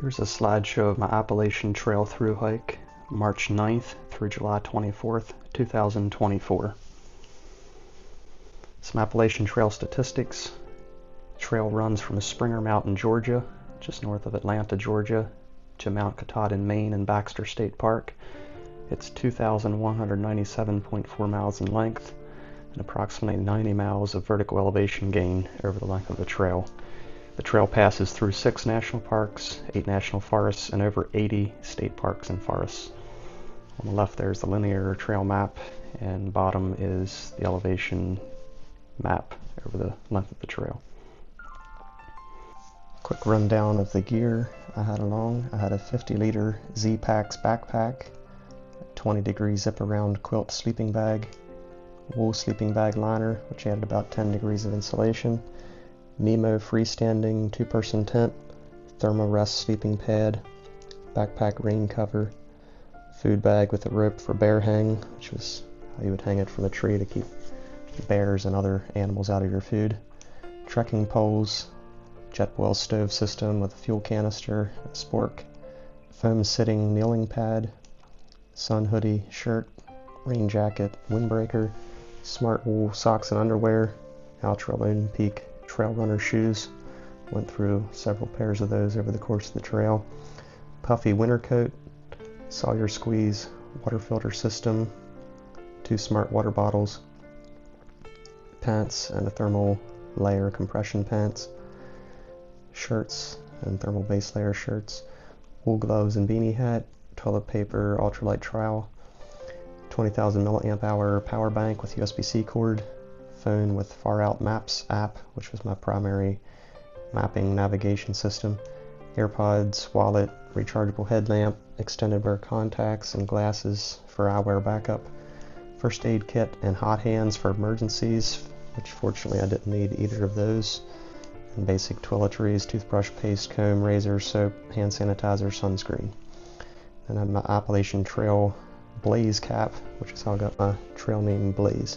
Here's a slideshow of my Appalachian Trail through hike, March 9th through July 24th, 2024. Some Appalachian Trail statistics. Trail runs from Springer Mountain, Georgia, just north of Atlanta, Georgia, to Mount Katahdin, Maine and Baxter State Park. It's 2,197.4 miles in length and approximately 90 miles of vertical elevation gain over the length of the trail. The trail passes through 6 national parks, 8 national forests, and over 80 state parks and forests. On the left there's the linear trail map, and bottom is the elevation map over the length of the trail. Quick rundown of the gear I had along. I had a 50-liter Z-Packs backpack, 20-degree zip-around quilt sleeping bag, wool sleeping bag liner, which added about 10 degrees of insulation, Nemo freestanding 2-person tent, Thermarest sleeping pad, backpack rain cover, food bag with a rope for bear hang, which was how you would hang it from a tree to keep bears and other animals out of your food, trekking poles, Jetboil stove system with a fuel canister, a spork, foam sitting kneeling pad, sun hoodie, shirt, rain jacket, windbreaker, smart wool socks and underwear, Altra Lone Peak trail runner shoes. Went through several pairs of those over the course of the trail. Puffy winter coat, Sawyer squeeze, water filter system, 2 smart water bottles, pants and a thermal layer compression pants, shirts and thermal base layer shirts, wool gloves and beanie hat, toilet paper, ultralight trowel, 20,000 milliamp hour power bank with USB-C cord, phone with Far Out Maps app, which was my primary mapping navigation system, AirPods, wallet, rechargeable headlamp, extended wear contacts and glasses for eyewear backup, first aid kit and hot hands for emergencies, which fortunately I didn't need either of those, and basic toiletries, toothbrush, paste, comb, razor, soap, hand sanitizer, sunscreen. Then I had my Appalachian Trail Blaze cap, which is how I got my trail name Blaze.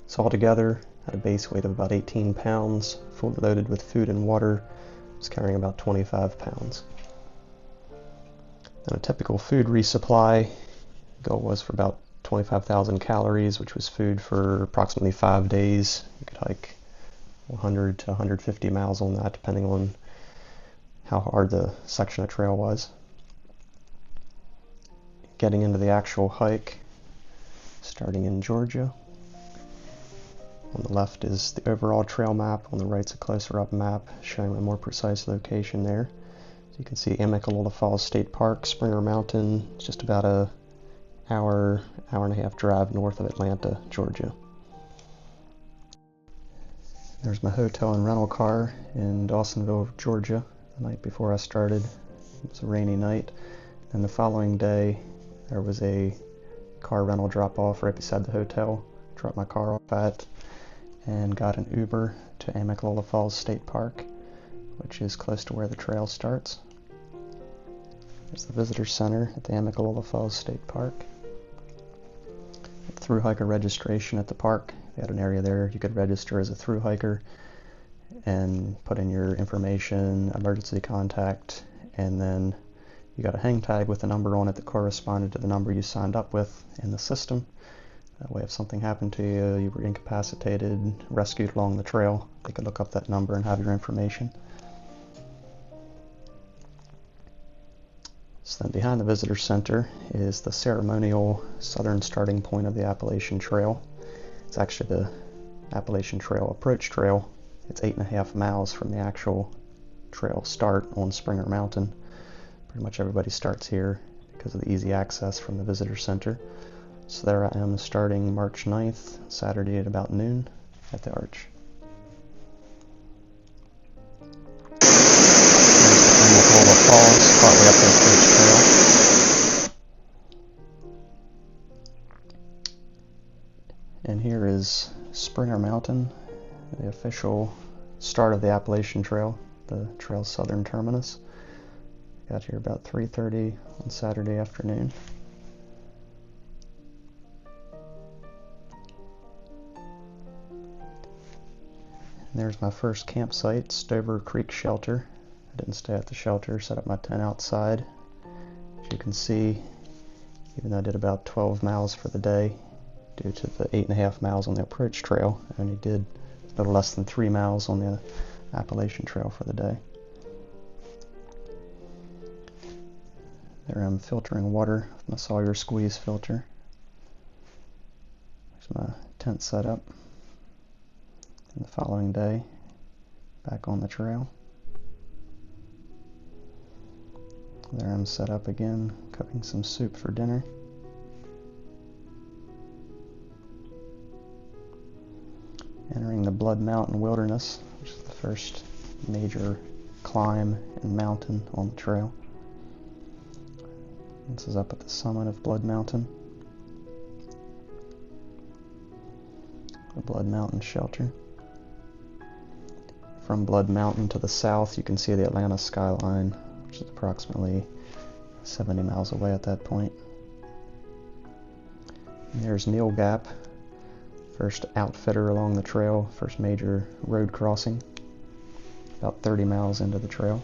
So altogether, at a base weight of about 18 pounds, fully loaded with food and water, was carrying about 25 pounds. Then a typical food resupply, goal was for about 25,000 calories, which was food for approximately 5 days. You could hike 100 to 150 miles on that, depending on how hard the section of trail was. Getting into the actual hike, starting in Georgia. On the left is the overall trail map, on the right's a closer up map showing a more precise location there. So you can see Amicalola Falls State Park, Springer Mountain, it's just about an hour and a half drive north of Atlanta, Georgia. There's my hotel and rental car in Dawsonville, Georgia, the night before I started. It was a rainy night. And the following day there was a car rental drop-off right beside the hotel. Dropped my car off at and got an Uber to Amicalola Falls State Park, which is close to where the trail starts. There's the visitor center at the Amicalola Falls State Park. Thru hiker registration at the park. They had an area there you could register as a thru hiker and put in your information, emergency contact, and then you got a hang tag with a number on it that corresponded to the number you signed up with in the system. That way if something happened to you, you were incapacitated, rescued along the trail, they could look up that number and have your information. So then behind the visitor center is the ceremonial southern starting point of the Appalachian Trail. It's actually the Appalachian Trail Approach Trail. It's 8.5 miles from the actual trail start on Springer Mountain. Pretty much everybody starts here because of the easy access from the visitor center. So there I am starting March 9th, Saturday at about noon at the Arch. Amicalola Falls, partway up the Approach Trail. And here is Springer Mountain, the official start of the Appalachian Trail, the trail's southern terminus. Got here about 3:30 on Saturday afternoon. And there's my first campsite, Stover Creek Shelter. didn't stay at the shelter, set up my tent outside. As you can see, even though I did about 12 miles for the day, due to the 8.5 miles on the approach trail, I only did a little less than 3 miles on the Appalachian Trail for the day. There I'm filtering water with my Sawyer squeeze filter. There's my tent set up. And the following day, back on the trail. There I'm set up again, cooking some soup for dinner. Entering the Blood Mountain Wilderness, which is the first major climb and mountain on the trail. This is up at the summit of Blood Mountain. The Blood Mountain Shelter. From Blood Mountain to the south, you can see the Atlanta skyline, which is approximately 70 miles away at that point. And there's Neil Gap, first outfitter along the trail, first major road crossing, about 30 miles into the trail.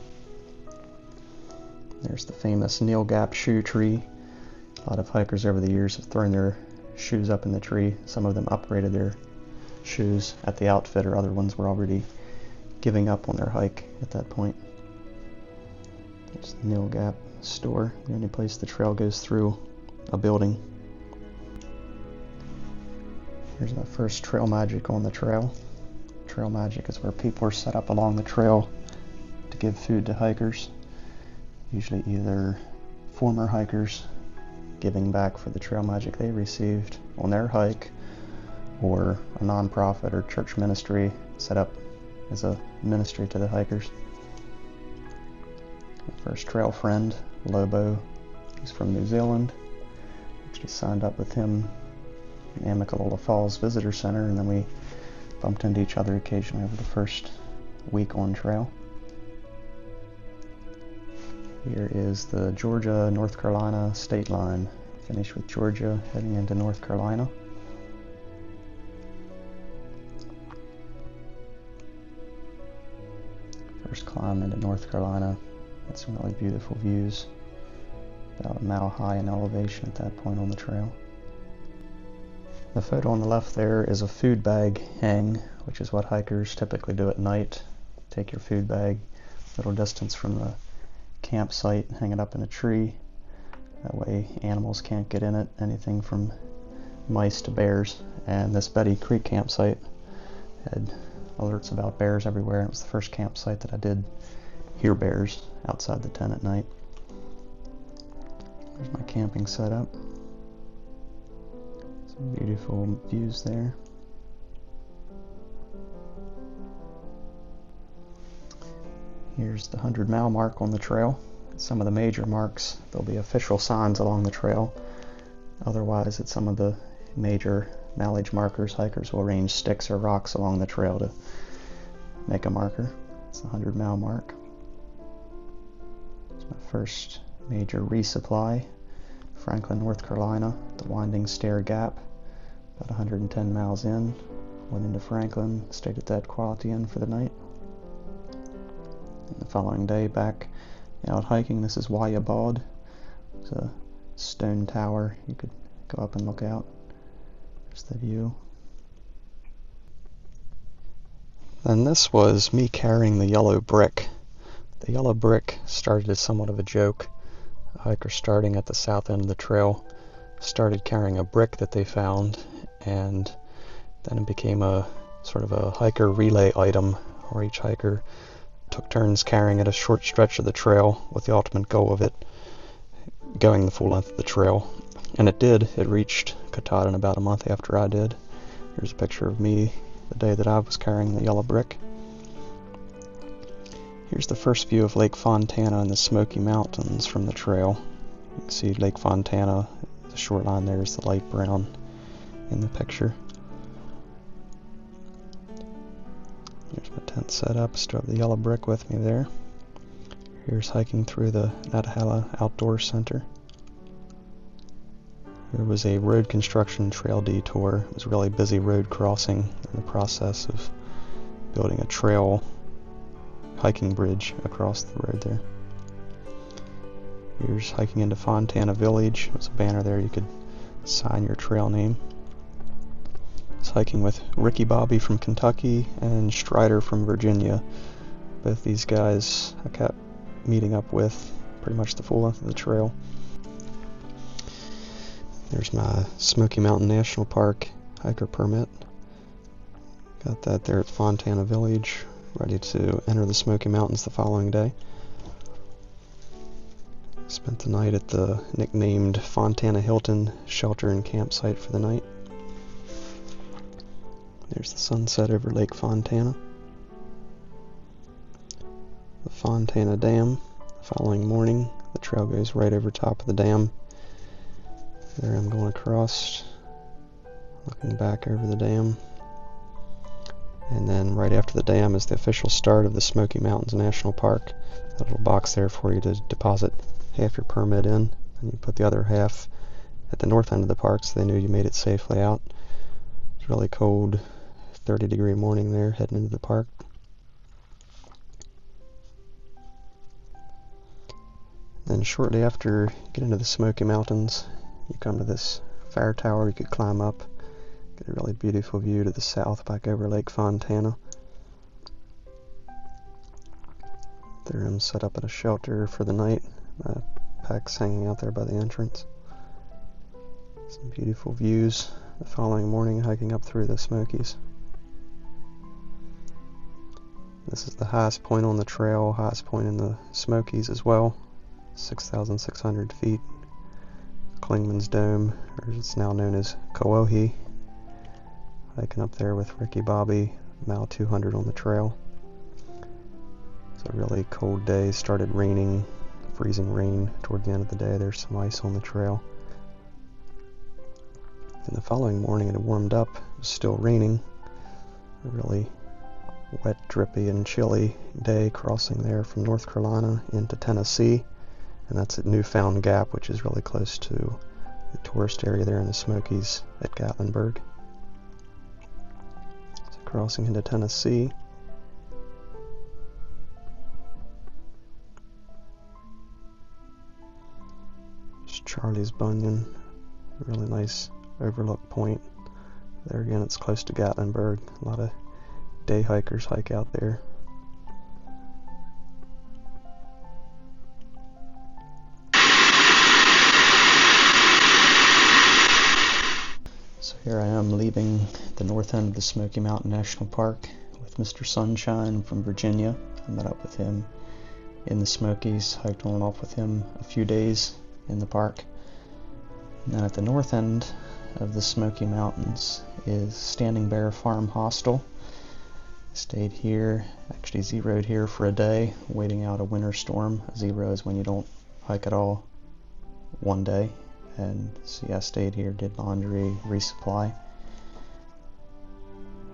There's the famous Neil Gap shoe tree. A lot of hikers over the years have thrown their shoes up in the tree. Some of them upgraded their shoes at the outfitter, other ones were already giving up on their hike at that point. It's the Neil Gap store, the only place the trail goes through a building. Here's my first trail magic on the trail. Trail magic is where people are set up along the trail to give food to hikers. Usually either former hikers giving back for the trail magic they received on their hike, or a nonprofit or church ministry set up as a ministry to the hikers. My first trail friend, Lobo, he's from New Zealand. Actually signed up with him in Amicalola Falls Visitor Center, and then we bumped into each other occasionally over the first week on trail. Here is the Georgia-North Carolina state line. Finished with Georgia, heading into North Carolina. First climb into North Carolina. Got some really beautiful views. About a mile high in elevation at that point on the trail. The photo on the left there is a food bag hang, which is what hikers typically do at night. Take your food bag a little distance from the campsite, hang it up in a tree. That way animals can't get in it, anything from mice to bears. And this Betty Creek campsite had alerts about bears everywhere. It was the first campsite that I did hear bears outside the tent at night. There's my camping setup. Some beautiful views there. Here's the 100-mile mark on the trail. Some of the major marks, there'll be official signs along the trail. Otherwise, at some of the major mileage markers, hikers will arrange sticks or rocks along the trail to make a marker. It's the 100-mile mark. It's my first major resupply. Franklin, North Carolina, the Winding Stair Gap. About 110 miles in. Went into Franklin, stayed at that Quality Inn for the night. And the following day, back out hiking. This is Wayabod. It's a stone tower. You could go up and look out. There's the view. And this was me carrying the yellow brick. The yellow brick started as somewhat of a joke. A hiker starting at the south end of the trail started carrying a brick that they found, and then it became a sort of a hiker relay item, where each hiker took turns carrying it a short stretch of the trail, with the ultimate goal of it going the full length of the trail. And it did. It reached Katahdin about a month after I did. Here's a picture of me the day that I was carrying the yellow brick. Here's the first view of Lake Fontana and the Smoky Mountains from the trail. You can see Lake Fontana, the shoreline there is the light brown in the picture. Here's my tent set up, still have the yellow brick with me there. Here's hiking through the Natahala Outdoor Center. There was a road construction trail detour. It was a really busy road crossing in the process of building a trail hiking bridge across the road there. Here's hiking into Fontana Village. There's a banner there you could sign your trail name. It's hiking with Ricky Bobby from Kentucky and Strider from Virginia. Both these guys I kept meeting up with pretty much the full length of the trail. There's my Smoky Mountain National Park hiker permit. Got that there at Fontana Village, ready to enter the Smoky Mountains the following day. Spent the night at the nicknamed Fontana Hilton shelter and campsite for the night. There's the sunset over Lake Fontana. The Fontana Dam. The following morning, the trail goes right over top of the dam. There I'm going across, looking back over the dam. And then right after the dam is the official start of the Smoky Mountains National Park. That little box there for you to deposit half your permit in, and you put the other half at the north end of the park so they knew you made it safely out. It's really cold, 30-degree morning there heading into the park. Then shortly after you get into the Smoky Mountains, you come to this fire tower you could climb up, get a really beautiful view to the south back over Lake Fontana. There I'm set up at a shelter for the night. My pack's hanging out there by the entrance. Some beautiful views the following morning hiking up through the Smokies. This is the highest point on the trail, highest point in the Smokies as well, 6,600 feet. Klingman's Dome, or it's now known as Ko'ohi. Hiking up there with Ricky Bobby, mile 200 on the trail. It's a really cold day, started raining, freezing rain toward the end of the day. There's some ice on the trail. And the following morning it had warmed up, it was still raining. A really wet, drippy, and chilly day crossing there from North Carolina into Tennessee. And that's at Newfound Gap, which is really close to the tourist area there in the Smokies at Gatlinburg. So crossing into Tennessee. There's Charlie's Bunyan, a really nice overlook point. There again, it's close to Gatlinburg. A lot of day hikers hike out there. So here I am leaving the north end of the Smoky Mountain National Park with Mr. Sunshine from Virginia. I met up with him in the Smokies, hiked on and off with him a few days in the park. And then at the north end of the Smoky Mountains is Standing Bear Farm Hostel. Stayed here, actually zeroed here for a day, waiting out a winter storm. A zero is when you don't hike at all one day. And so yeah, I stayed here, did laundry, resupply.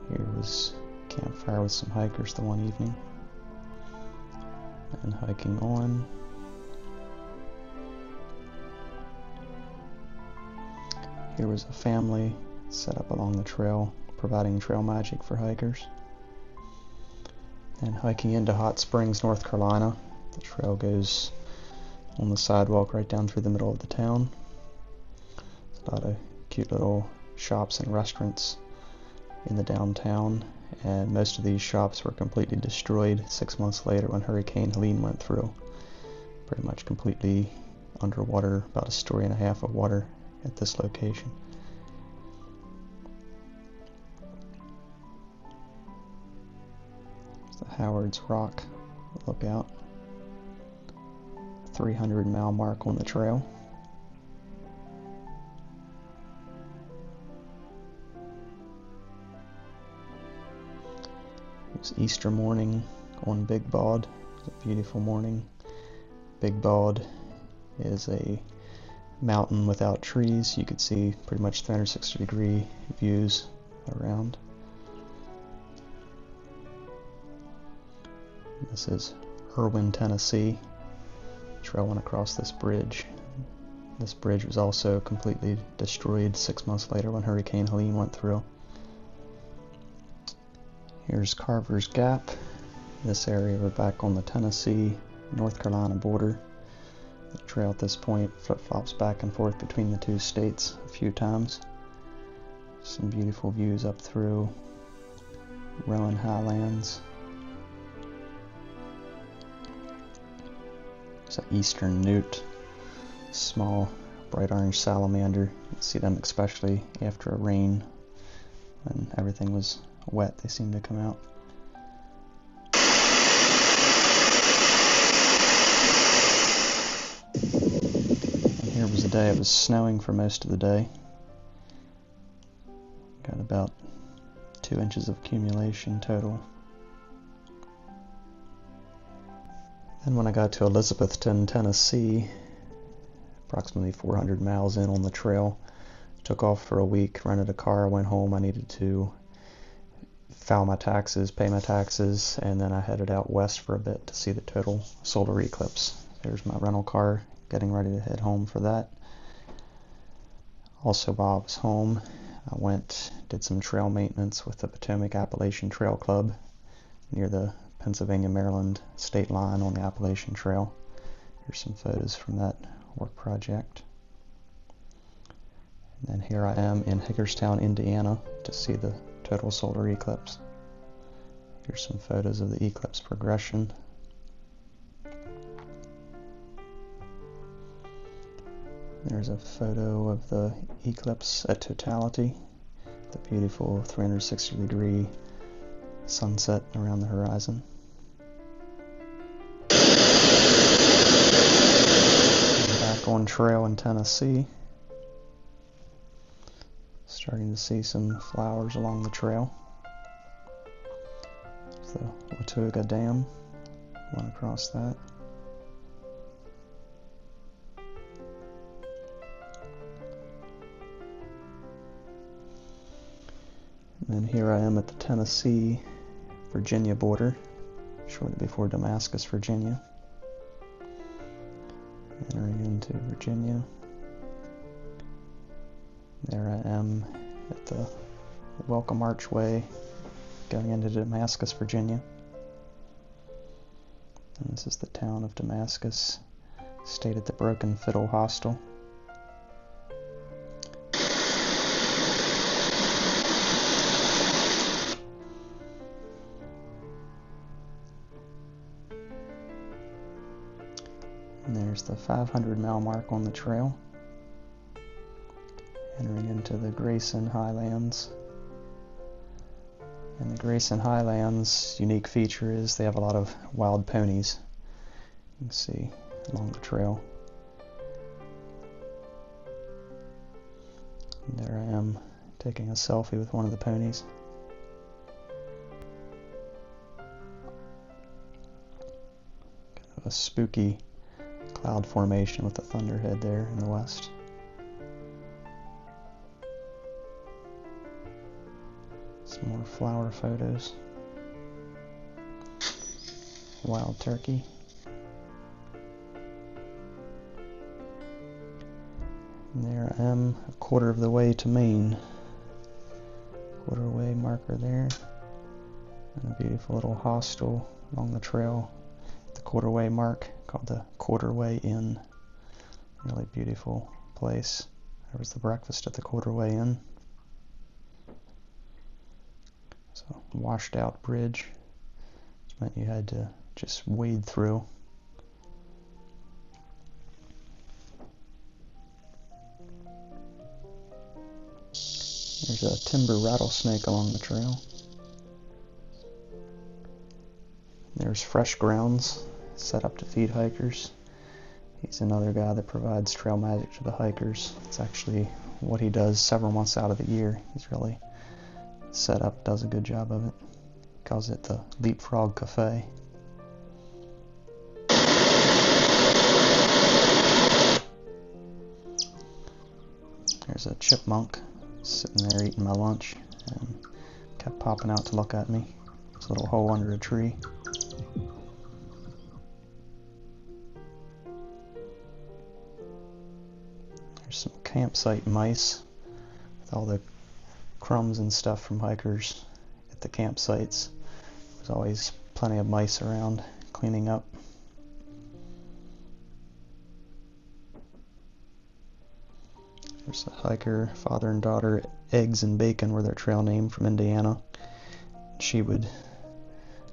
Here was campfire with some hikers the one evening. And hiking on. Here was a family set up along the trail, providing trail magic for hikers. And hiking into Hot Springs, North Carolina. The trail goes on the sidewalk right down through the middle of the town. A lot of cute little shops and restaurants in the downtown, and most of these shops were completely destroyed 6 months later when Hurricane Helene went through. Pretty much completely underwater, about a story and a half of water at this location. It's the Howard's Rock lookout. 300-mile mark on the trail. It was Easter morning on Big Bald. It was a beautiful morning. Big Bald is a mountain without trees. You could see pretty much 360-degree views around. This is Irwin, Tennessee. Trail went across this bridge. This bridge was also completely destroyed 6 months later when Hurricane Helene went through. Here's Carver's Gap, This area, we're back on the Tennessee, North Carolina border. The trail at this point flip-flops back and forth between the two states a few times. Some beautiful views up through Rowan Highlands. It's an eastern newt, small bright orange salamander. You can see them especially after a rain when everything was wet, they seem to come out. And here was the day. It was snowing for most of the day. Got about 2 inches of accumulation total. Then when I got to Elizabethton, Tennessee, approximately 400 miles in on the trail, took off for a week, rented a car, went home. I needed to file my taxes, pay my taxes, and then I headed out west for a bit to see the total solar eclipse. There's my rental car, getting ready to head home for that. Also, while I was home, I did some trail maintenance with the Potomac Appalachian Trail Club near the Pennsylvania-Maryland state line on the Appalachian Trail. Here's some photos from that work project. And then here I am in Hagerstown, Indiana to see the total solar eclipse. Here's some photos of the eclipse progression. There's a photo of the eclipse at totality, the beautiful 360-degree sunset around the horizon. Back on trail in Tennessee. Starting to see some flowers along the trail. There's the Watauga Dam, went across that. And then here I am at the Tennessee-Virginia border, shortly before Damascus, Virginia. Entering into Virginia. There I am at the Welcome Archway going into Damascus, Virginia. And this is the town of Damascus, stayed at the Broken Fiddle Hostel. And there's the 500-mile mark on the trail. Entering into the Grayson Highlands. And the Grayson Highlands' unique feature is they have a lot of wild ponies. You can see along the trail. And there I am taking a selfie with one of the ponies. Kind of a spooky cloud formation with the thunderhead there in the west. Some more flower photos. Wild turkey. And there I am, a quarter of the way to Maine. Quarter-way marker there. And a beautiful little hostel along the trail at the quarter-way mark called the Quarter-way Inn. Really beautiful place. There was the breakfast at the Quarter-way Inn. So, washed out bridge, which meant you had to just wade through. There's a timber rattlesnake along the trail. There's Fresh Grounds, set up to feed hikers. He's another guy that provides trail magic to the hikers. It's actually what he does several months out of the year. He's really set up, does a good job of it. He calls it the Leapfrog Cafe. There's a chipmunk sitting there eating my lunch and kept popping out to look at me. There's a little hole under a tree. There's some campsite mice with all the crumbs and stuff from hikers at the campsites. There's always plenty of mice around cleaning up. There's a hiker, father and daughter. Eggs and Bacon were their trail name, from Indiana. She would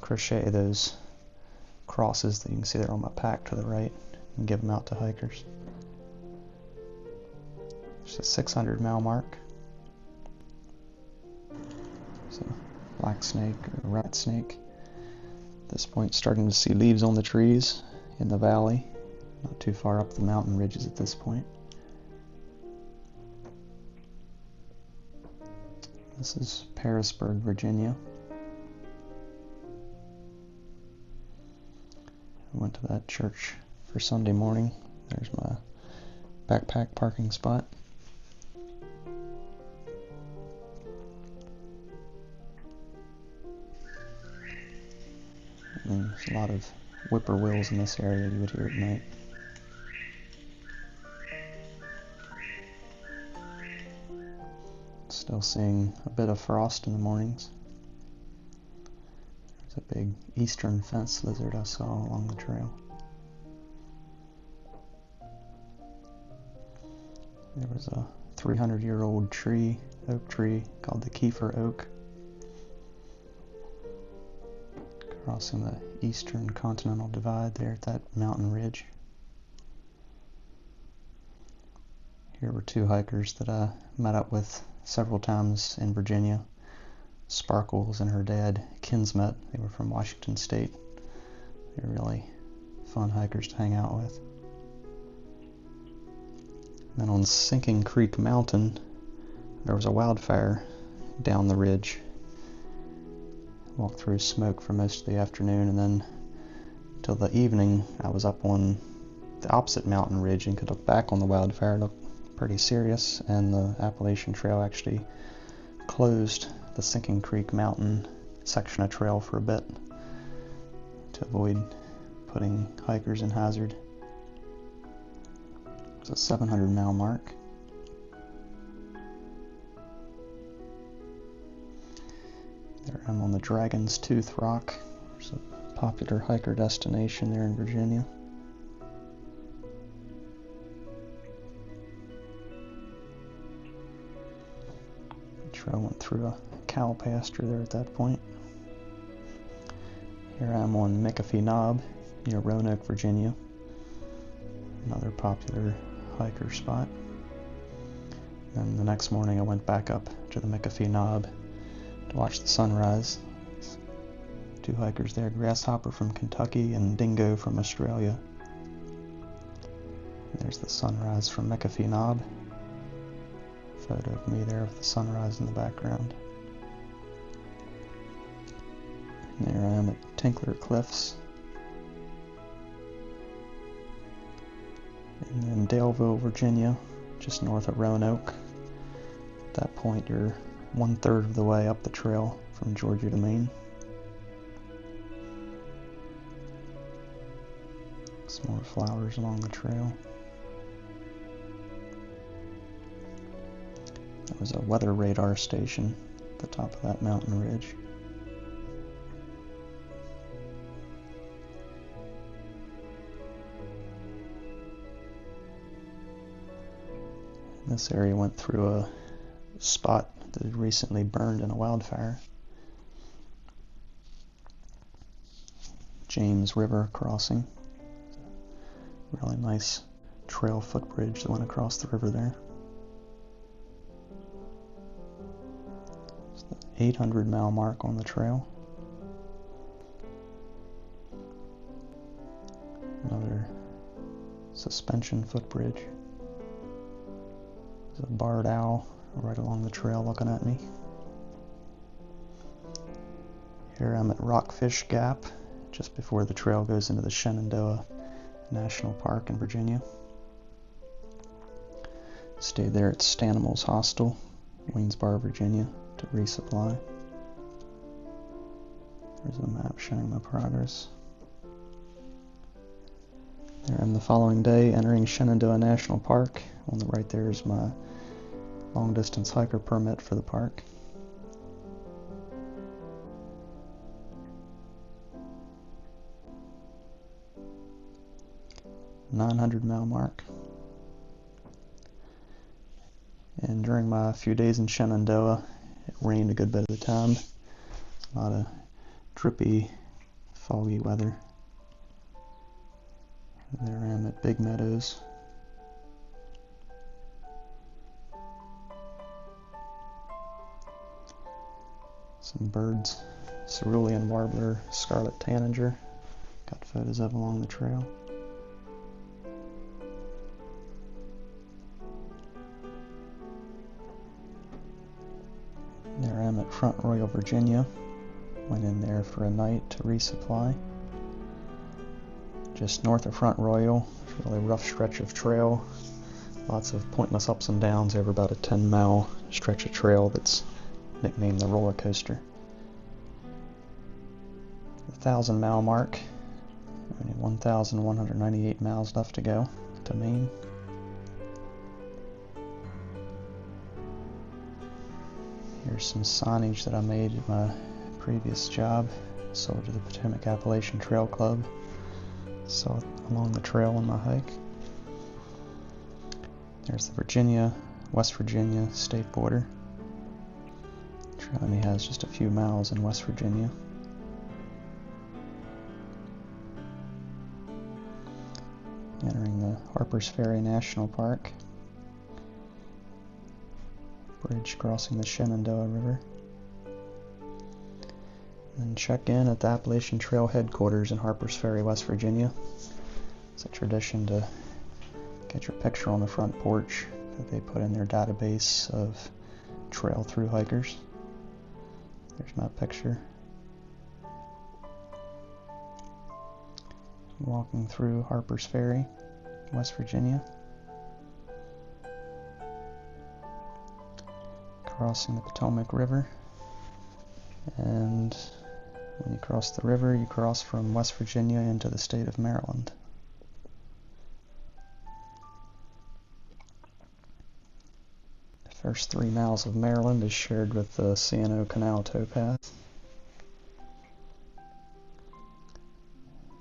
crochet those crosses that you can see there on my pack to the right and give them out to hikers. There's a 600 mile mark. There's a black snake or rat snake. At this point, starting to see leaves on the trees in the valley, not too far up the mountain ridges at this point. This is Parisburg, Virginia. I went to that church for Sunday morning. There's my backpack parking spot. And there's a lot of whippoorwills in this area you would hear at night. Still seeing a bit of frost in the mornings. There's a big eastern fence lizard I saw along the trail. There was a 300-year-old tree, oak tree, called the Kiefer Oak, crossing the eastern continental divide there at that mountain ridge. Here were two hikers that I met up with several times in Virginia. Sparkles and her dad, Kinsmet. They were from Washington State. They were really fun hikers to hang out with. Then on Sinking Creek Mountain, there was a wildfire down the ridge. Walked through smoke for most of the afternoon, and then till the evening I was up on the opposite mountain ridge and could look back on the wildfire. It looked pretty serious, and the Appalachian Trail actually closed the Sinking Creek Mountain section of trail for a bit to avoid putting hikers in hazard. It's a 700 mile mark. There I'm on the Dragon's Tooth Rock. It's a popular hiker destination there in Virginia. I went through a cow pasture there at that point. Here I am on McAfee Knob near Roanoke, Virginia. Another popular hiker spot. And the next morning I went back up to the McAfee Knob to watch the sunrise. Two hikers there, Grasshopper from Kentucky and Dingo from Australia. And there's the sunrise from McAfee Knob. Photo of me there with the sunrise in the background. And there I am at Tinkler Cliffs. And then Daleville, Virginia, just north of Roanoke. At that point you're 1/3 of the way up the trail from Georgia to Maine. Some more flowers along the trail. There was a weather radar station at the top of that mountain ridge. This area went through a spot that had recently burned in a wildfire. James River crossing. Really nice trail footbridge that went across the river there. 800 mile mark on the trail. Another suspension footbridge. There's a barred owl right along the trail looking at me. Here I'm at Rockfish Gap, just before the trail goes into the Shenandoah National Park in Virginia. Stayed there at Stanimals Hostel, Waynesboro, Virginia, to resupply. There's a map showing my progress. There I'm the following day entering Shenandoah National Park. On the right there is my long distance hiker permit for the park. 900 mile mark. And during my few days in Shenandoah, it rained a good bit of the time. A lot of drippy, foggy weather. There I am at Big Meadows. Some birds, cerulean warbler, scarlet tanager. Got photos of along the trail. There I am at Front Royal, Virginia. Went in there for a night to resupply. Just north of Front Royal, really rough stretch of trail. Lots of pointless ups and downs over about a 10-mile stretch of trail that's nicknamed the roller coaster. The 1,000-mile mark. Only 1,198 miles left to go to Maine. Here's some signage that I made at my previous job. Sold to the Potomac Appalachian Trail Club. Saw it along the trail on my hike. There's the West Virginia state border. The trail only has just a few miles in West Virginia. Entering the Harpers Ferry National Park. Bridge crossing the Shenandoah River. And check in at the Appalachian Trail headquarters in Harpers Ferry, West Virginia. It's a tradition to get your picture on the front porch that they put in their database of trail through hikers. There's my picture. Walking through Harpers Ferry, West Virginia. Crossing the Potomac River. And when you cross the river, you cross from West Virginia into the state of Maryland. The first 3 miles of Maryland is shared with the C&O Canal towpath.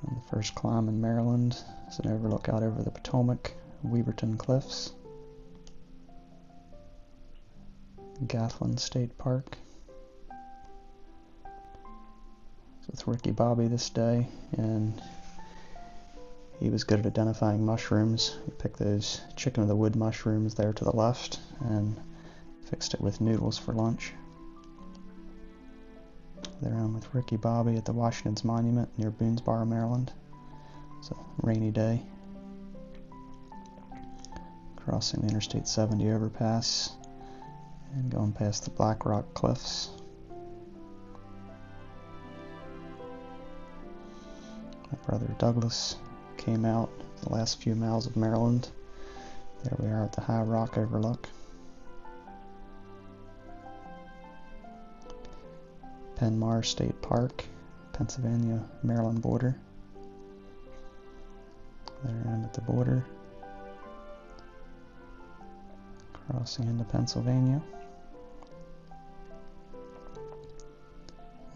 And the first climb in Maryland is an overlook out over the Potomac, Weaverton Cliffs, Gathland State Park. With Ricky Bobby this day, and he was good at identifying mushrooms. He picked those chicken of the wood mushrooms there to the left and fixed it with noodles for lunch. There I'm with Ricky Bobby at the Washington's Monument near Boonesboro, Maryland. It's a rainy day. Crossing the Interstate 70 overpass and going past the Black Rock Cliffs. My brother Douglas came out the last few miles of Maryland. There we are at the High Rock Overlook. Penmar State Park, Pennsylvania-Maryland border. There I am at the border. Crossing into Pennsylvania.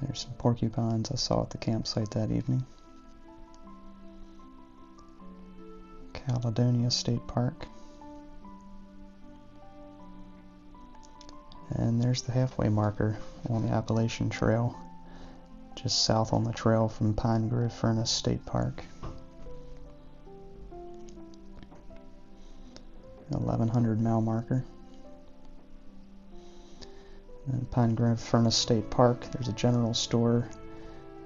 There's some porcupines I saw at the campsite that evening. Caledonia State Park. And there's the halfway marker on the Appalachian Trail, just south on the trail from Pine Grove Furnace State Park. 1,100 mile marker. And Pine Grove Furnace State Park, there's a general store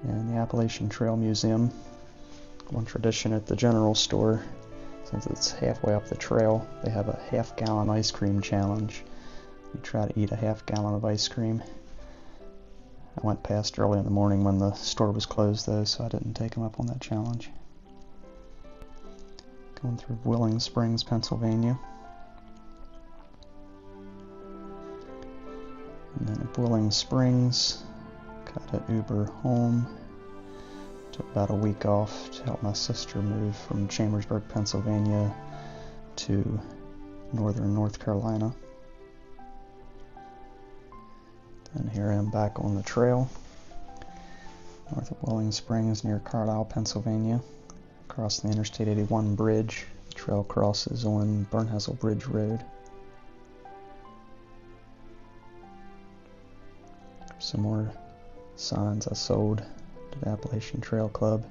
and the Appalachian Trail Museum. One tradition at the general store, since it's halfway up the trail, they have a half-gallon ice cream challenge. You try to eat a half-gallon of ice cream. I went past early in the morning when the store was closed though, so I didn't take them up on that challenge. Going through Willing Springs, Pennsylvania. And then at Willing Springs, got an Uber home. Took about a week off to help my sister move from Chambersburg, Pennsylvania to northern North Carolina. And here I am back on the trail, north of Willing Springs near Carlisle, Pennsylvania. across the Interstate 81 bridge. The trail crosses on Burnhazel Bridge Road. Some more signs I sold to the Appalachian Trail Club,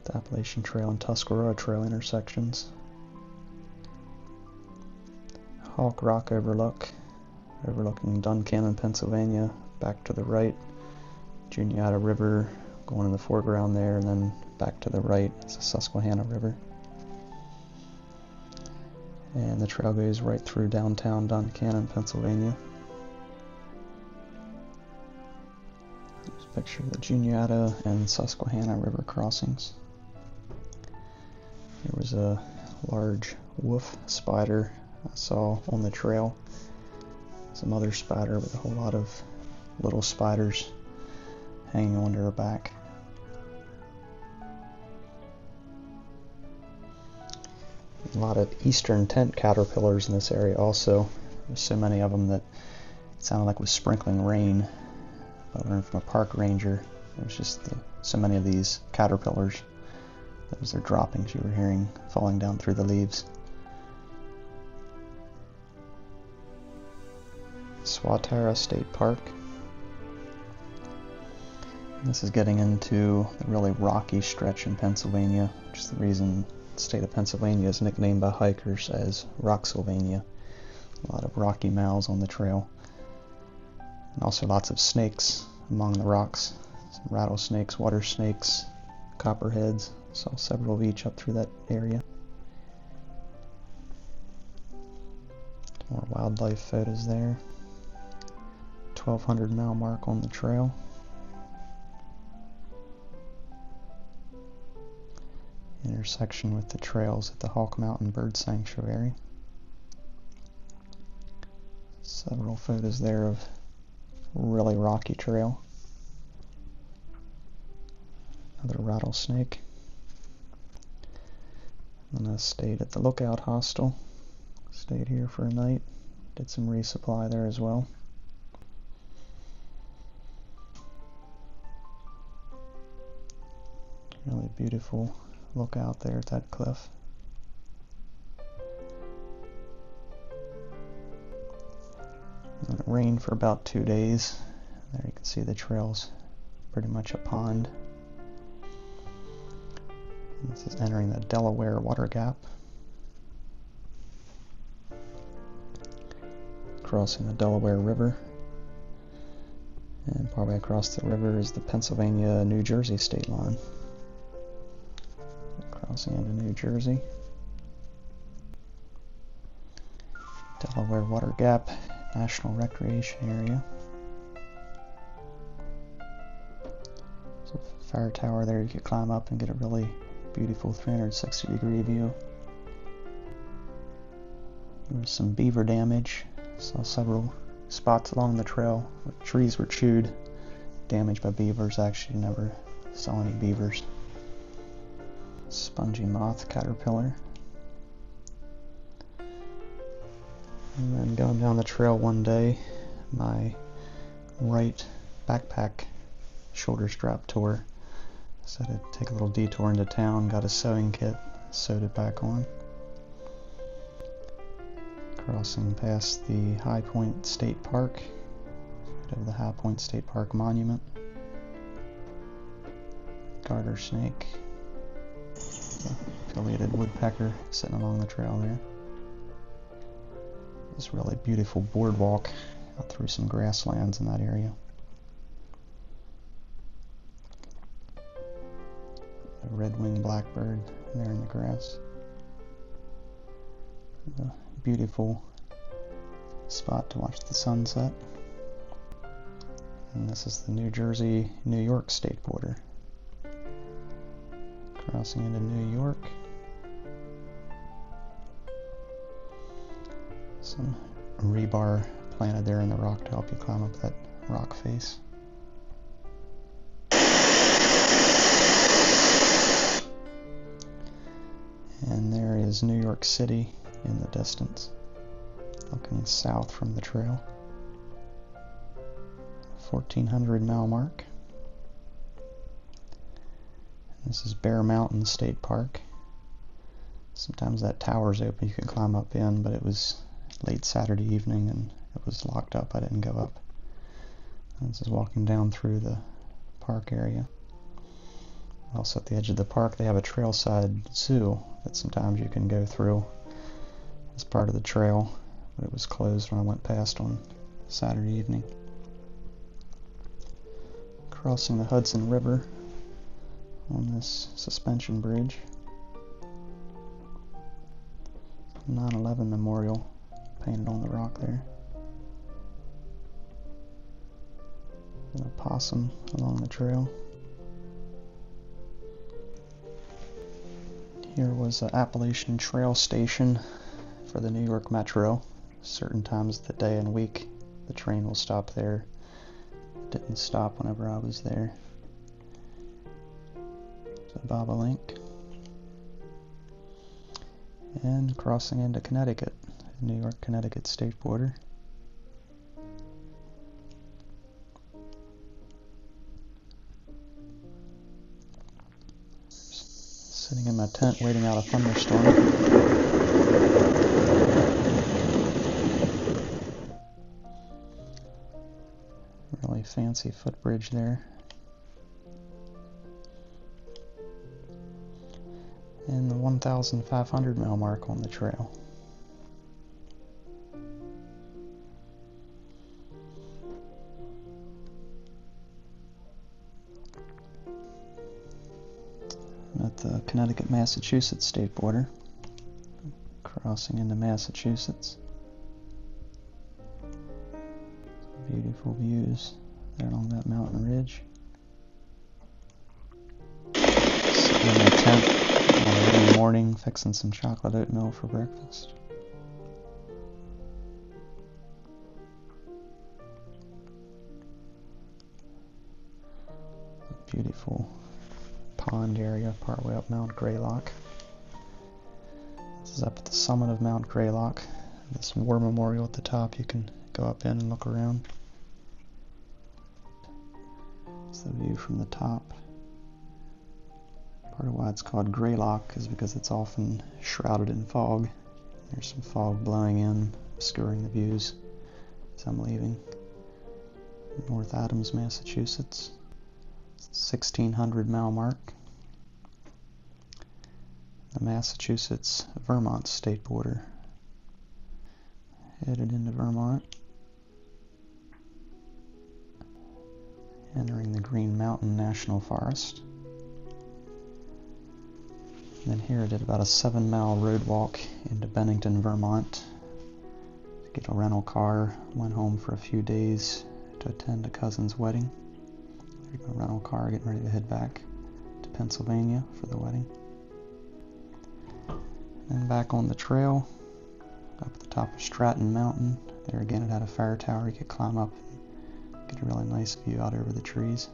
the Appalachian Trail and Tuscarora Trail intersections. Hawk Rock Overlook, overlooking Duncannon, Pennsylvania, back to the right. Juniata River going in the foreground there, and then back to the right is the Susquehanna River. And the trail goes right through downtown Duncannon, Pennsylvania. There's a picture of the Juniata and Susquehanna River crossings. There was a large wolf spider I saw on the trail. Some other spider with a whole lot of little spiders hanging onto her back. A lot of eastern tent caterpillars in this area also. There's so many of them that it sounded like it was sprinkling rain. I learned from a park ranger, there's just so many of these caterpillars. Those are droppings you were hearing falling down through the leaves. Swatara State Park. This is getting into the really rocky stretch in Pennsylvania, which is the reason the state of Pennsylvania is nicknamed by hikers as Rocksylvania. A lot of rocky mouths on the trail. And also lots of snakes among the rocks. Some rattlesnakes, water snakes, copperheads. Saw several of each up through that area. More wildlife photos there. 1200 mile mark on the trail. Intersection with the trails at the Hawk Mountain Bird Sanctuary. Several photos there of really rocky trail. Another rattlesnake. And I stayed at the Lookout Hostel. Stayed here for a night. Did some resupply there as well. Really beautiful look out there at that cliff. And it rained for about 2 days. There you can see the trail's pretty much a pond. And this is entering the Delaware Water Gap. Crossing the Delaware River. And partway across the river is the Pennsylvania-New Jersey state line. Crossing into New Jersey. Delaware Water Gap National Recreation Area. There's a fire tower there you could climb up and get a really beautiful 360-degree view. There was some beaver damage. Saw several spots along the trail where trees were chewed, damaged by beavers. Actually never saw any beavers. Spongy moth caterpillar. And then going down the trail one day, my right backpack shoulder strap tore. So I had to take a little detour into town, got a sewing kit, sewed it back on. Crossing past the High Point State Park, of the High Point State Park Monument. Garter snake. Affiliated woodpecker sitting along the trail there. This really beautiful boardwalk out through some grasslands in that area. A red-winged blackbird there in the grass. A beautiful spot to watch the sunset. And this is the New Jersey-New York state border. Crossing into New York. Some rebar planted there in the rock to help you climb up that rock face. And there is New York City in the distance, looking south from the trail. 1400 mile mark. This is Bear Mountain State Park. Sometimes that tower's open, you can climb up in, but it was late Saturday evening and it was locked up. I didn't go up. This is walking down through the park area. Also at the edge of the park they have a trailside zoo that sometimes you can go through as part of the trail, but it was closed when I went past on Saturday evening. Crossing the Hudson River on this suspension bridge. 9/11 memorial painted on the rock there. And a possum along the trail. Here was the Appalachian Trail station for the New York Metro. Certain times of the day and week the train will stop there. It didn't stop whenever I was there. So Bobolink. And crossing into Connecticut, the New York-Connecticut state border. Sitting in my tent waiting out a thunderstorm. Really fancy footbridge there. And the 1,500 mile mark on the trail. I'm at the Connecticut-Massachusetts state border, crossing into Massachusetts. Beautiful views there along that mountain ridge. Sitting in my tent on a rainy morning, fixing some chocolate oatmeal for breakfast. Beautiful pond area partway up Mount Greylock. This is up at the summit of Mount Greylock. This war memorial at the top, you can go up in and look around. It's the view from the top. Part of why it's called Greylock is because it's often shrouded in fog. There's some fog blowing in, obscuring the views as I'm leaving. North Adams, Massachusetts. 1,600 mile mark. The Massachusetts-Vermont state border. Headed into Vermont. Entering the Green Mountain National Forest. And then here I did about a 7-mile road walk into Bennington, Vermont. To get a rental car. Went home for a few days to attend a cousin's wedding. A rental car, getting ready to head back to Pennsylvania for the wedding. Then back on the trail, up at the top of Stratton Mountain. There again it had a fire tower you could climb up and get a really nice view out over the trees.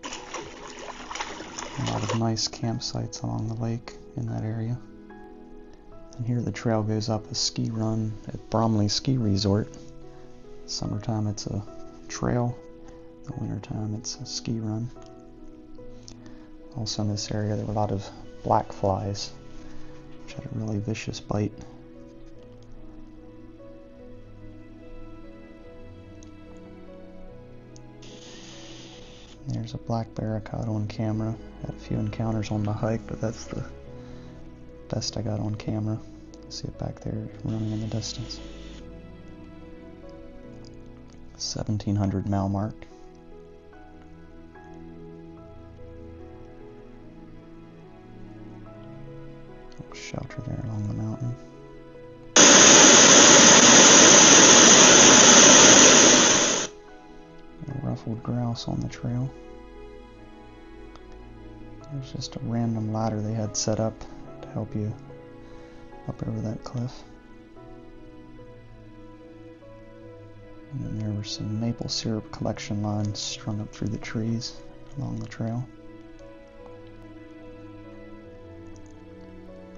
A lot of nice campsites along the lake in that area. And here the trail goes up a ski run at Bromley Ski Resort. Summertime it's a trail. In the wintertime it's a ski run. Also in this area there were a lot of black flies, which had a really vicious bite. There's a black bear I caught on camera. Had a few encounters on the hike, but that's the best I got on camera. See it back there running in the distance. 1,700 mile mark. Shelter there along the mountain. A ruffled grouse on the trail. There's just a random ladder they had set up to help you up over that cliff. And then there were some maple syrup collection lines strung up through the trees along the trail.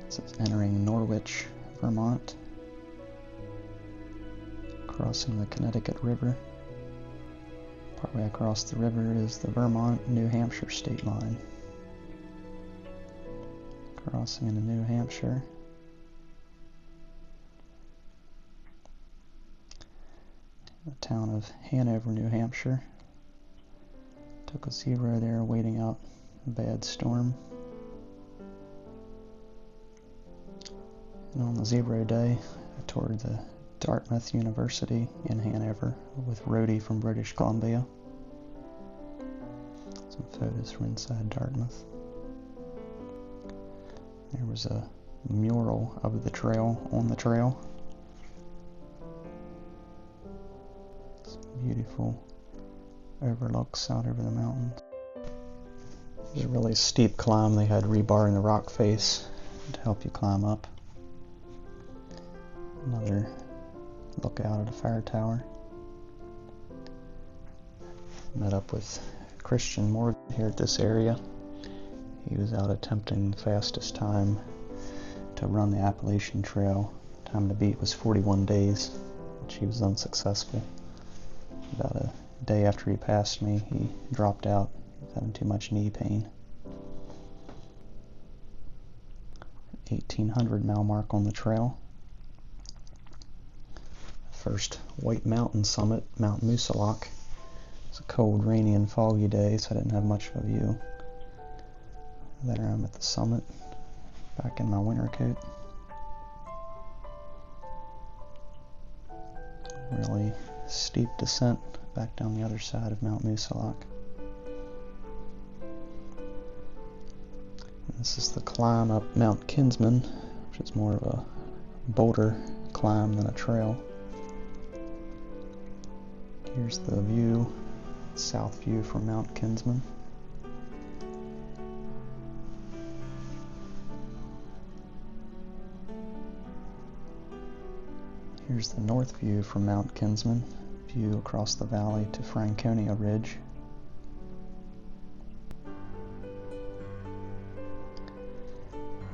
This is entering Norwich, Vermont, crossing the Connecticut River. Partway across the river is the Vermont-New Hampshire state line. Crossing into New Hampshire. The town of Hanover, New Hampshire. Took a zero there, waiting out a bad storm. And on the zero day, I toured the Dartmouth University in Hanover with Rhodey from British Columbia. Some photos from inside Dartmouth. There was a mural of the trail on the trail. Some beautiful overlooks out over the mountains. It was a really steep climb. They had rebar in the rock face to help you climb up. Another look out at a fire tower. Met up with Christian Morgan here at this area. He was out attempting the fastest time to run the Appalachian Trail. Time to beat was 41 days, which he was unsuccessful. About a day after he passed me, he dropped out, having too much knee pain. 1800 mile mark on the trail. First White Mountain summit, Mount Moosilauke. It was a cold, rainy, and foggy day, so I didn't have much of a view. There I'm at the summit, back in my winter coat. Really steep descent back down the other side of Mount Moosilauke. This is the climb up Mount Kinsman, which is more of a boulder climb than a trail. Here's the view, south view from Mount Kinsman. Here's the north view from Mount Kinsman, view across the valley to Franconia Ridge.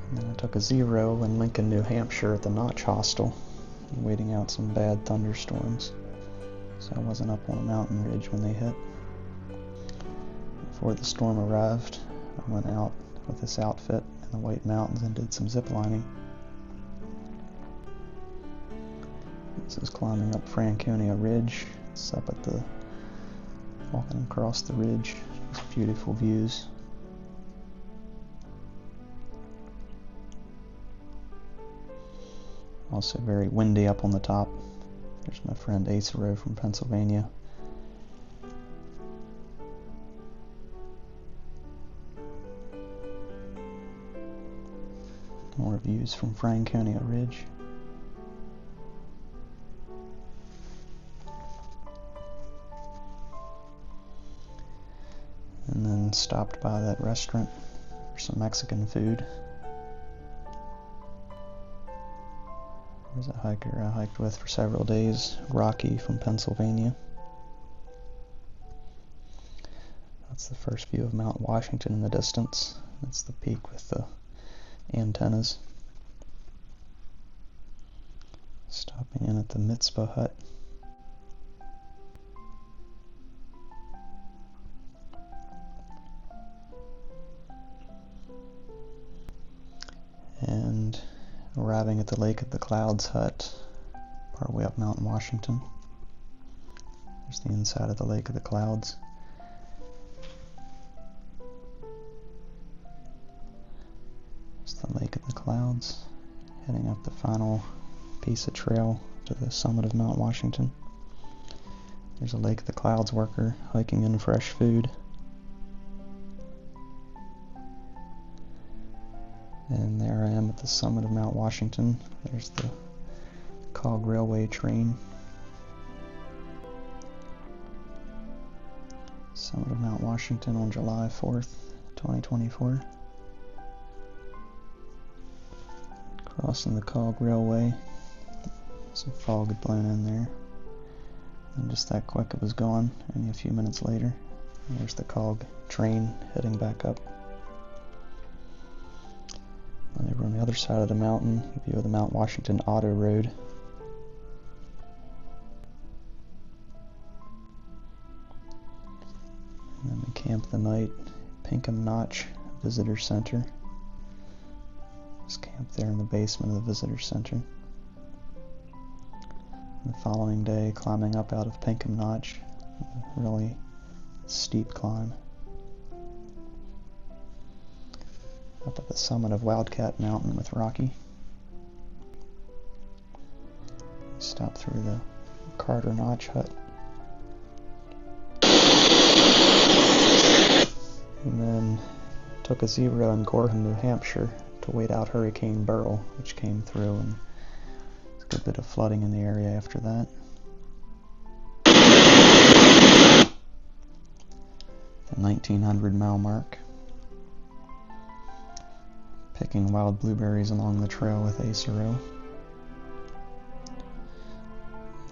And then I took a zero in Lincoln, New Hampshire at the Notch Hostel, waiting out some bad thunderstorms. So I wasn't up on a mountain ridge when they hit. Before the storm arrived, I went out with this outfit in the White Mountains and did some zip lining. This is climbing up Franconia Ridge. It's up at the, walking across the ridge. Just beautiful views. Also very windy up on the top. There's my friend Acero from Pennsylvania. More views from Franconia Ridge. And then stopped by that restaurant for some Mexican food. There's a hiker I hiked with for several days, Rocky from Pennsylvania. That's the first view of Mount Washington in the distance. That's the peak with the antennas. Stopping in at the Mitzvah Hut. And arriving at the Lake of the Clouds hut, partway up Mountain Washington. There's the inside of the Lake of the Clouds. There's the Lake of the Clouds, heading up the final piece of trail to the summit of Mount Washington. There's a Lake of the Clouds worker hiking in fresh food. And there I am at the summit of Mount Washington. There's the Cog Railway train. Summit of Mount Washington on July 4th, 2024. Crossing the Cog Railway. Some fog had blown in there. And just that quick it was gone, only a few minutes later. And there's the Cog train heading back up. And over on the other side of the mountain, a view of the Mount Washington Auto Road. the night at Pinkham Notch Visitor Center. Just camped there in the basement of the Visitor Center. And the following day, climbing up out of Pinkham Notch, a really steep climb. Up at the summit of Wildcat Mountain with Rocky. Stopped through the Carter Notch hut. And then took a zero in Gorham, New Hampshire to wait out Hurricane Beryl, which came through, and there's a good bit of flooding in the area after that. The 1900 mile mark. Picking wild blueberries along the trail with Acero.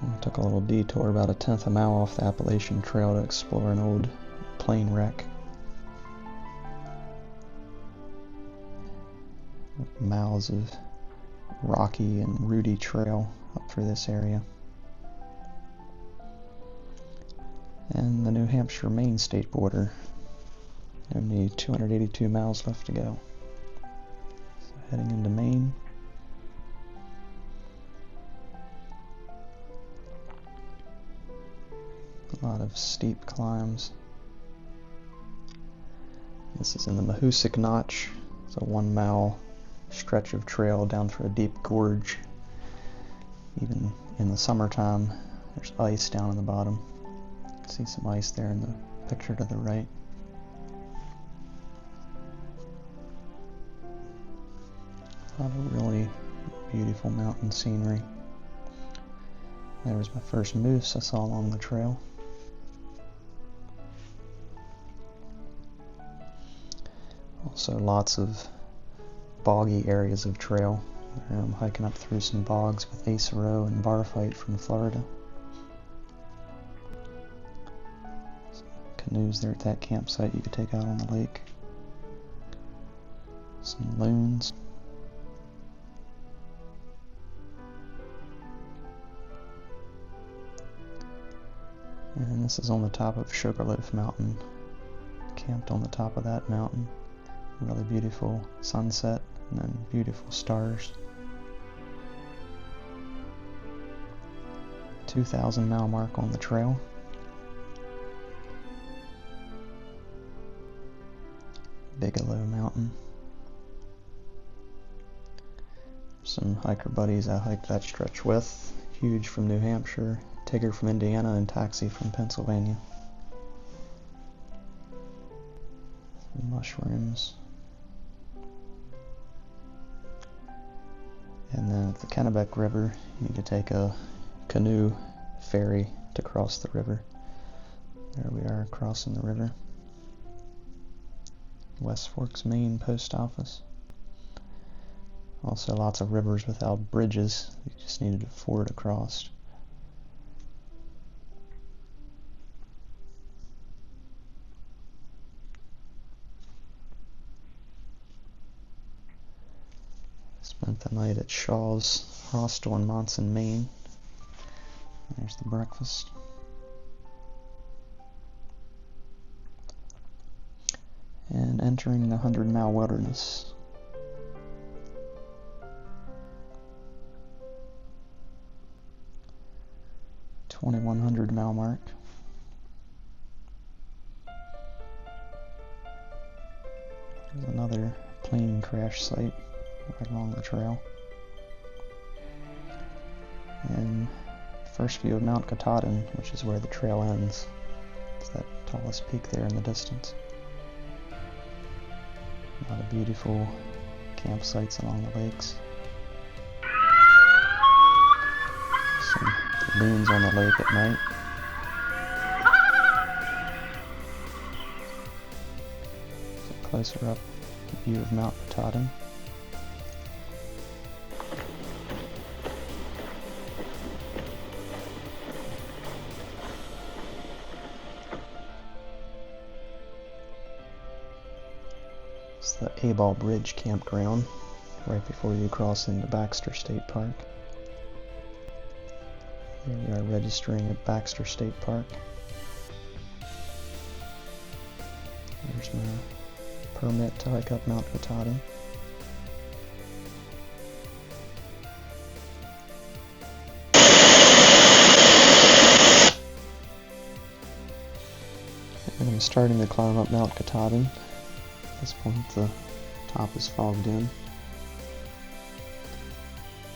I took a little detour about a tenth of a mile off the Appalachian Trail to explore an old plane wreck. Miles of rocky and rooty trail up through this area. And the New Hampshire-Maine state border. Only 282 miles left to go. So heading into Maine. A lot of steep climbs. This is in the Mahoosic Notch. It's a 1 mile stretch of trail down through a deep gorge. Even in the summertime, there's ice down in the bottom. See some ice there in the picture to the right. A lot of really beautiful mountain scenery. There was my first moose I saw along the trail. Also lots of boggy areas of trail. I'm hiking up through some bogs with Acero and Barfight from Florida. Some canoes there at that campsite you could take out on the lake. Some loons. And this is on the top of Sugarloaf Mountain. Camped on the top of that mountain. Really beautiful sunset and then beautiful stars. 2,000 mile mark on the trail. Bigelow Mountain. Some hiker buddies I hiked that stretch with. Huge from New Hampshire, Tigger from Indiana, and Taxi from Pennsylvania. Some mushrooms. And then at the Kennebec River, you need to take a canoe ferry to cross the river. There we are crossing the river. West Forks, Maine post office. Also lots of rivers without bridges. You just needed a ford across. Spent the night at Shaw's Hostel in Monson, Maine. There's the breakfast. And entering the 100-mile wilderness. 2,100 mile mark. There's another plane crash site right along the trail. And first view of Mount Katahdin, which is where the trail ends. It's that tallest peak there in the distance. A lot of beautiful campsites along the lakes. Some loons on the lake at night. So closer up, view of Mount Katahdin. It's the A-Ball Bridge campground, right before you cross into Baxter State Park. Here we are registering at Baxter State Park. There's my permit to hike up Mount Katahdin. And I'm starting to climb up Mount Katahdin. At this point the top is fogged in.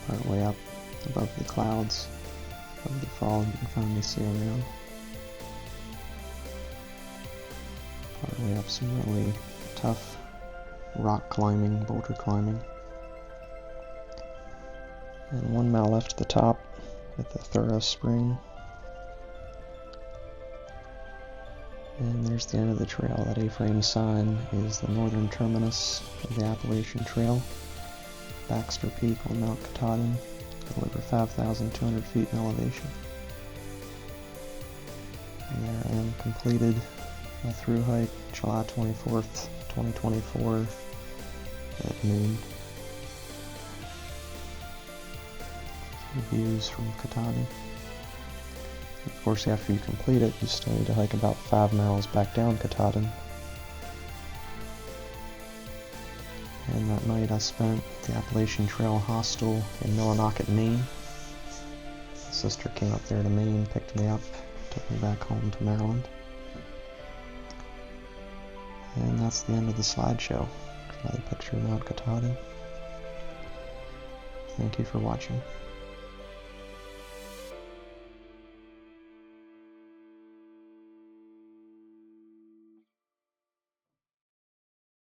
Part way up above the clouds, above the fog, you can finally see around. Part way up some really tough rock climbing, boulder climbing. And 1 mile left at the top at the Thru spring. And there's the end of the trail. That A-frame sign is the northern terminus of the Appalachian Trail. Baxter Peak on Mount Katahdin, a little over 5,200 feet in elevation. And there I am, completed my through hike, July 24th, 2024 at noon. The views from Katahdin. Of course, after you complete it, you still need to hike about 5 miles back down Katahdin. And that night I spent at the Appalachian Trail hostel in Millinocket, Maine. My sister came up there to Maine, picked me up, took me back home to Maryland. And that's the end of the slideshow. Another picture of Mount Katahdin. Thank you for watching.